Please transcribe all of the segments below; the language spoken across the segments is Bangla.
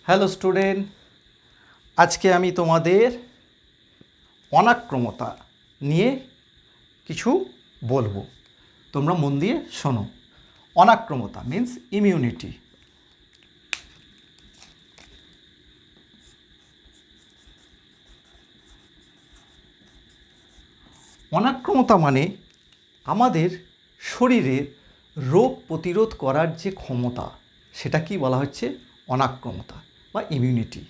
হ্যালো স্টুডেন্ট, আজকে আমি তোমাদের অনাক্রমতা নিয়ে কিছু বলবো। তোমরা মন দিয়ে শোনো। অনাক্রমতা মিন্স ইমিউনিটি। অনাক্রমতা মানে আমাদের শরীরে রোগ প্রতিরোধ করার যে ক্ষমতা, সেটা কি বলা হচ্ছে? অনাক্রমতা বা ইমিউনিটি।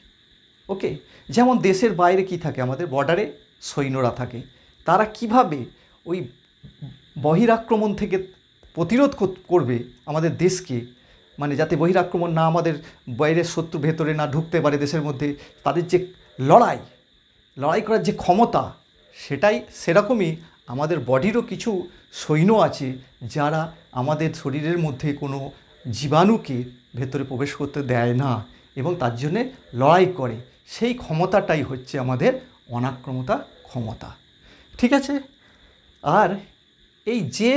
ওকে, যেমন দেশের বাইরে কি থাকে, আমাদের বর্ডারে সৈন্যরা থাকে। তারা কিভাবে ওই বহিরাক্রমণ থেকে প্রতিরোধ করবে আমাদের দেশকে, মানে যাতে বহিরাক্রমণ না, আমাদের বাইরের শত্রু ভেতরে না ঢুকতে পারে দেশের মধ্যে। তাদের যে লড়াই করার যে ক্ষমতা, সেটাই সেরকমই আমাদের বডিরও কিছু সৈন্য আছে যারা আমাদের শরীরের মধ্যে কোনো জীবাণুকে ভেতরে প্রবেশ করতে দেয় না এবং তার জন্যে লড়াই করে। সেই ক্ষমতাটাই হচ্ছে আমাদের অনাক্রমতা ক্ষমতা। ঠিক আছে? আর এই যে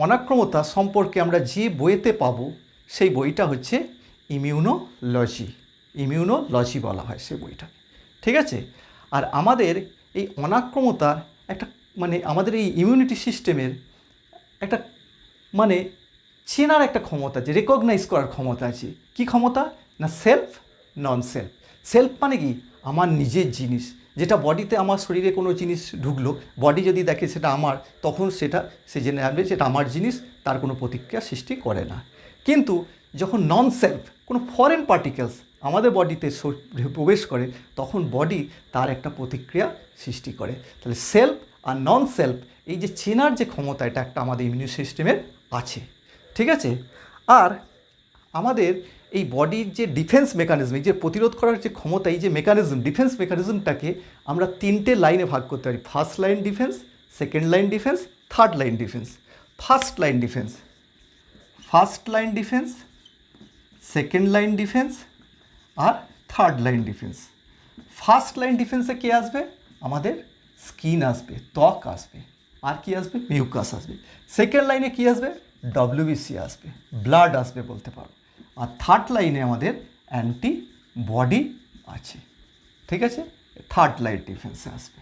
অনাক্রমতা সম্পর্কে আমরা যে বইতে পাবো, সেই বইটা হচ্ছে ইমিউনোলজি বলা হয় সেই বইটা। ঠিক আছে? আর আমাদের এই অনাক্রমতার একটা মানে আমাদের এই ইমিউনিটি সিস্টেমের একটা মানে চেনার একটা ক্ষমতা আছে, রেকগনাইজ করার ক্ষমতা আছে। কি ক্ষমতা? না সেলফ, নন সেলফ। সেলফ মানে কি? আমার নিজের জিনিস, যেটা বডিতে, আমার শরীরে কোনো জিনিস ঢুকলো, বডি যদি দেখে সেটা আমার, তখন সেটা সে জেনে যাবে সেটা আমার জিনিস, তার কোনো প্রতিক্রিয়া সৃষ্টি করে না। কিন্তু যখন নন সেলফ, কোনো ফরেন পার্টিকেলস আমাদের বডিতে প্রবেশ করে, তখন বডি তার একটা প্রতিক্রিয়া সৃষ্টি করে। তাহলে সেলফ আর নন সেলফ, এই যে চেনার যে ক্ষমতা, এটা একটা আমাদের ইমিউন সিস্টেমের আছে। ঠিক আছে? আর আমাদের এই বডির যে ডিফেন্স মেকানিজম, এই যে প্রতিরোধ করার যে ক্ষমতা, এই যে মেকানিজম, ডিফেন্স মেকানিজমটাকে আমরা 3টে লাইনে ভাগ করতে পারি। First line defence, second line defence, third line defence. First line defence, second line defence আর third line defence. First line ডিফেন্সে কে আসবে? আমাদের স্কিন আসবে, ত্বক আসবে, আর কি আসবে? মিউকাস আসবে। সেকেন্ড লাইনে কি আসবে? ডব্লিউবিসি আসবে, ব্লাড আসবে বলতে পারো। আর থার্ড লাইনে আমাদের অ্যান্টিবডি আছে। ঠিক আছে? থার্ড লাইন ডিফেন্সে আসবে।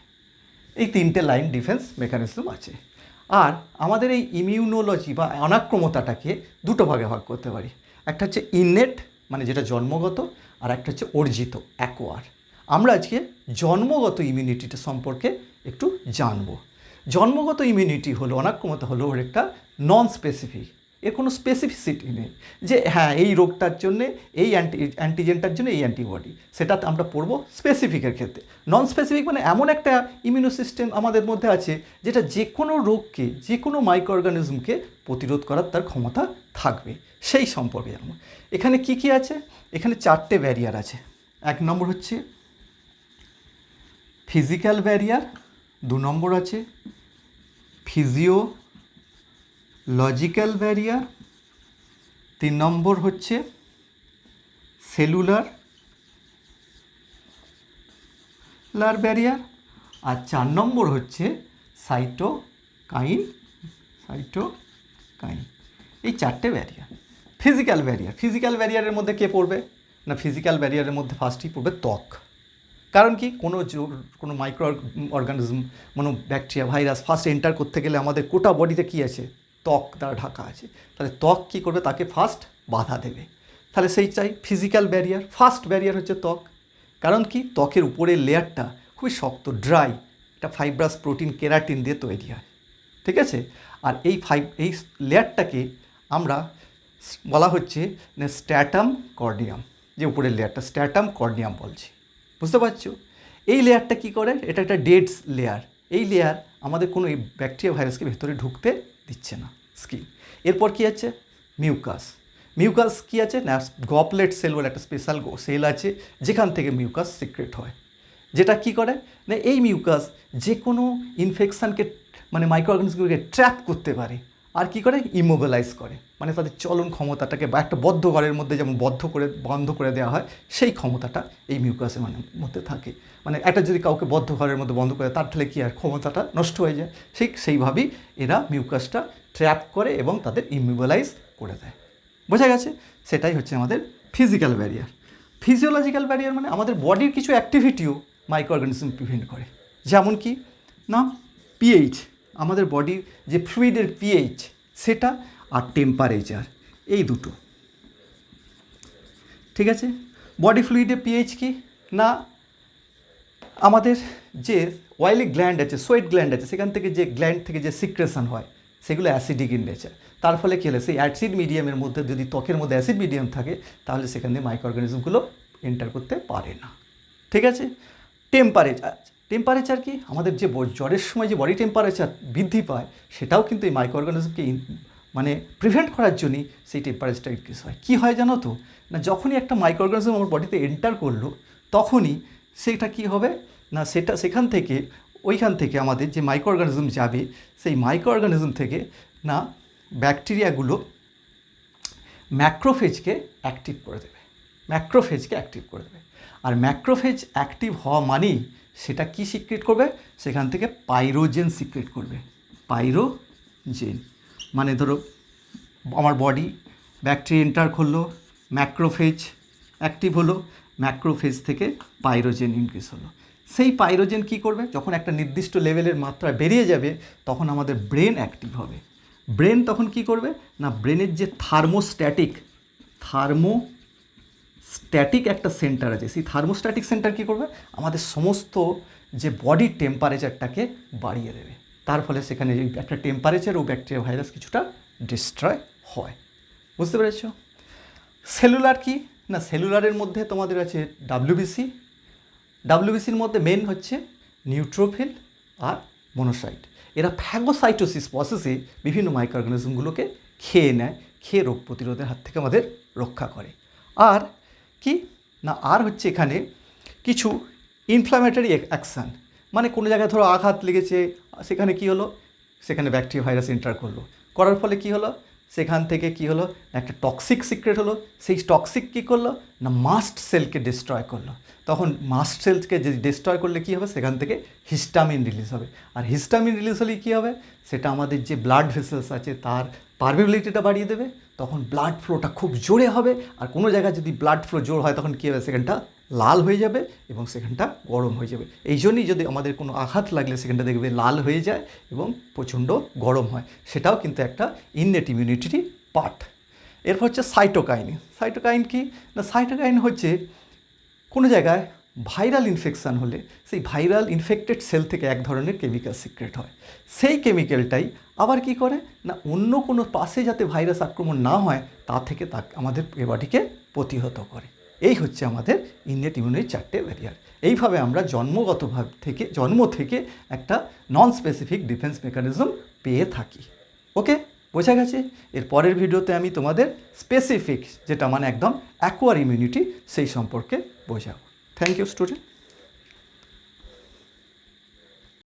এই 3টে লাইন ডিফেন্স মেকানিজম আছে। আর আমাদের এই ইমিউনোলজি বা অনাক্রমতাটাকে দুটো ভাগে ভাগ করতে পারি। একটা হচ্ছে ইননেট, মানে যেটা জন্মগত, আর একটা হচ্ছে অর্জিত, অ্যাকোয়ার। আমরা আজকে জন্মগত ইমিউনিটিটা সম্পর্কে একটু জানব। জন্মগত ইমিউনিটি হলো, অনাক্রমতা হলো ওর একটা নন স্পেসিফিক, এর কোনো স্পেসিফিসিটি নেই যে হ্যাঁ এই রোগটার জন্যে এই অ্যান্টিজেনটার জন্য এই অ্যান্টিবডি, সেটা আমরা পড়বো স্পেসিফিকের ক্ষেত্রে। নন স্পেসিফিক মানে এমন একটা ইমিউনো সিস্টেম আমাদের মধ্যে আছে যেটা যে কোনো রোগকে, যে কোনো মাইক্রো অর্গানিজমকে প্রতিরোধ করার তার ক্ষমতা থাকবে, সেই সম্পর্কে জানবো। এখানে কি কি আছে? এখানে 4টে ব্যারিয়ার আছে। 1 নম্বর হচ্ছে ফিজিক্যাল ব্যারিয়ার, 2 নম্বর আছে ফিজিওলজিক্যাল ব্যারিয়ার, 3 নম্বর হচ্ছে সেলুলার ব্যারিয়ার, আর 4 নম্বর হচ্ছে সাইটোকাইন। এই 4টে ব্যারিয়ার। ফিজিক্যাল ব্যারিয়ারের মধ্যে কে পড়বে? না, ফিজিক্যাল ব্যারিয়ারের মধ্যে ফার্স্টই পড়বে ত্বক। কারণ কি? কোনো মাইক্রো অর্গানিজম, কোনো ব্যাকটেরিয়া, ভাইরাস ফার্স্ট এন্টার করতে গেলে আমাদের গোটা বডিতে কী আছে? ত্বক দ্বারা ঢাকা আছে। তাহলে ত্বক কী করবে? তাকে ফার্স্ট বাধা দেবে। তাহলে সেই চাই ফিজিক্যাল ব্যারিয়ার। ফার্স্ট ব্যারিয়ার হচ্ছে ত্বক। কারণ কি? ত্বকের উপরের লেয়ারটা খুবই শক্ত, ড্রাই, এটা ফাইব্রাস প্রোটিন, কেরাটিন দিয়ে তৈরি হয়। ঠিক আছে? আর এই লেয়ারটাকে আমরা বলা হচ্ছে স্ট্র্যাটাম কর্নিয়াম, যে উপরের লেয়ারটা স্ট্র্যাটাম কর্নিয়াম বলছি। বুঝতে পারছো? এই লেয়ারটা কি করে? এটা একটা ডেড লেয়ার। এই লেয়ার আমাদের কোনো ব্যাকটেরিয়া, ভাইরাসকে ভেতরে ঢুকতে দিচ্ছে না, স্কিন। এরপর কি আছে? মিউকাস কি আছে? না, গপলেট সেল বলে একটা স্পেশাল সেল আছে যেখান থেকে মিউকাস সিক্রেট হয়, যেটা কি করে না, এই মিউকাস যে কোনো ইনফেকশানকে, মানে মাইক্রো অর্গানিজমকে ট্র্যাপ করতে পারে। আর কি করে? ইমোবিলাইজ করে, মানে তাদের চলন ক্ষমতাটাকে, বা একটা বদ্ধ ঘরের মধ্যে যেমন বন্ধ করে দেওয়া হয়, সেই ক্ষমতাটা এই মিউকাসের মধ্যে থাকে। মানে একটা যদি কাউকে বদ্ধ ঘরের মধ্যে বন্ধ করে, তার ফলে কি আর ক্ষমতাটা নষ্ট হয়ে যায়। সেইভাবেই এরা মিউকাসটা ট্র্যাপ করে এবং তাদের ইমোবিলাইজ করে দেয়। বোঝা গেছে? সেটাই হচ্ছে আমাদের ফিজিক্যাল ব্যারিয়ার। ফিজিওলজিক্যাল ব্যারিয়ার মানে আমাদের বডির কিছু অ্যাক্টিভিটিও মাইক্রো অর্গানিজম প্রিভেন্ট করে, যেমন কি না পিএইচ, আমাদের বডির যে ফ্লুইডের পিএইচ সেটা, আর টেম্পারেচার, এই দুটো। ঠিক আছে, বডি ফ্লুইডের পিএইচ কি না আমাদের যে অয়েলি গ্ল্যান্ড আছে, সোয়েট গ্ল্যান্ড আছে, সেখান থেকে যে গ্ল্যান্ড থেকে যে সিক্রেশন হয় সেগুলো অ্যাসিডিক ইন নেচার। তার ফলে কী হলে সেই অ্যাসিড মিডিয়ামের মধ্যে, যদি ত্বকের মধ্যে অ্যাসিড মিডিয়াম থাকে তাহলে সেখান দিয়ে মাইক্রো অর্গানিজমগুলো এন্টার করতে পারে না। ঠিক আছে, টেম্পারেচার, টেম্পারেচার কি আমাদের যে জ্বরের সময় যে বডি টেম্পারেচার বৃদ্ধি পায় সেটাও কিন্তু এই মাইক্রো অর্গানিজমকে মানে প্রিভেন্ট করার জন্যই সেই টেম্পারেচারটা ইনক্রিজ হয়। কী হয় জানো তো, না যখনই একটা মাইক্রো অর্গানিজম আমার বডিতে এন্টার করলো তখনই সেটা কি হবে না, সেটা সেখান থেকে ওইখান থেকে আমাদের যে মাইক্রো অর্গানিজম যাবে সেই মাইক্রো অর্গানিজম থেকে না ব্যাকটেরিয়াগুলো ম্যাক্রোফেজকে অ্যাক্টিভ করে দেবে, ম্যাক্রোফেজকে অ্যাক্টিভ করে দেবে। আর ম্যাক্রোফেজ অ্যাক্টিভ হওয়া মানেই সেটা কি সিক্রেট করবে, সেখান থেকে পাইরোজেন সিক্রেট করবে। পাইরোজেন মানে ধরো আমার বডি ব্যাকটেরিয়া এন্টার করলো, ম্যাক্রোফেজ অ্যাক্টিভ হলো, ম্যাক্রোফেজ থেকে পাইরোজেন ইনক্রিজ হলো। সেই পাইরোজেন কি করবে, যখন একটা নির্দিষ্ট লেভেলের মাত্রা বেরিয়ে যাবে তখন আমাদের ব্রেন অ্যাক্টিভ হবে। ব্রেন তখন কি করবে না, ব্রেনের যে থার্মোস্ট্যাটিক একটা সেন্টার আছে, সেই থার্মোস্ট্যাটিক সেন্টার কী করবে, আমাদের সমস্ত যে বডির টেম্পারেচারটাকে বাড়িয়ে দেবে। তার ফলে সেখানে একটা টেম্পারেচার ও ব্যাকটেরিয়া ভাইরাস কিছুটা ডিস্ট্রয় হয়। বুঝতে পেরেছ? সেলুলার কি না, সেলুলারের মধ্যে তোমাদের আছে ডাব্লিউবিসির মধ্যে মেন হচ্ছে নিউট্রোফিল আর মনোসাইট। এরা ফ্যাগোসাইটোসিস প্রসেসে বিভিন্ন মাইক্রো অর্গানিজমগুলোকে খেয়ে নেয়, খেয়ে রোগ প্রতিরোধের হাত থেকে আমাদের রক্ষা করে। আর কি না, আর হচ্ছে এখানে কিছু ইনফ্ল্যামেটরি অ্যাকশান, মানে কোনো জায়গায় ধরো আঘাত লেগেছে, সেখানে কি হলো, সেখানে ব্যাকটেরিয়া ভাইরাস এন্টার করলো, করার ফলে কি হলো, সেখান থেকে কি হলো, একটা টক্সিক সিক্রেট হলো। সেই টক্সিক কী করলো না, মাস্ট সেলকে ডিস্ট্রয় করলো। তখন মাস্ট সেলকে যে ডিস্ট্রয় করলে কী হবে, সেখান থেকে হিস্টামিন রিলিজ হবে। আর হিস্টামিন রিলিজ হলে কী হবে, সেটা আমাদের যে ব্লাড ভেসেলস আছে তার পারমিবিলিটিটা বাড়িয়ে দেবে, তখন ব্লাড ফ্লোটা খুব জোরে হবে। আর কোনো জায়গায় যদি ব্লাড ফ্লো জোর হয় তখন কী হবে, সেখানটা লাল হয়ে যাবে এবং সেখানটা গরম হয়ে যাবে। এই জন্যই যদি আমাদের কোনো আঘাত লাগলে সেখানটা দেখবে লাল হয়ে যায় এবং প্রচণ্ড গরম হয়, সেটাও কিন্তু একটা ইননেট ইমিউনিটির পার্ট। এরপর হচ্ছে সাইটোকাইন। সাইটোকাইন কি না, সাইটোকাইন হচ্ছে কোনো জায়গায় ভাইরাল ইনফেকশান হলে সেই ভাইরাল ইনফেক্টেড সেল থেকে এক ধরনের কেমিক্যাল সিক্রেট হয়। সেই কেমিক্যালটাই আবার কি করে না, অন্য কোনো পাশে যাতে ভাইরাস আক্রমণ না হয় তা থেকে আমাদের বডিকে প্রতিহত করে। এই হচ্ছে আমাদের ইননেট ইমিউনিটির 4টে ব্যারিয়ার। এইভাবে আমরা জন্ম থেকে একটা নন স্পেসিফিক ডিফেন্স মেকানিজম পেয়ে থাকি। ওকে, বোঝা গেছে? এর পরের ভিডিওতে আমি তোমাদের স্পেসিফিক, যেটা মানে একদম অ্যাকোয়ার ইমিউনিটি, সেই সম্পর্কে বোঝাবো। Thank you student.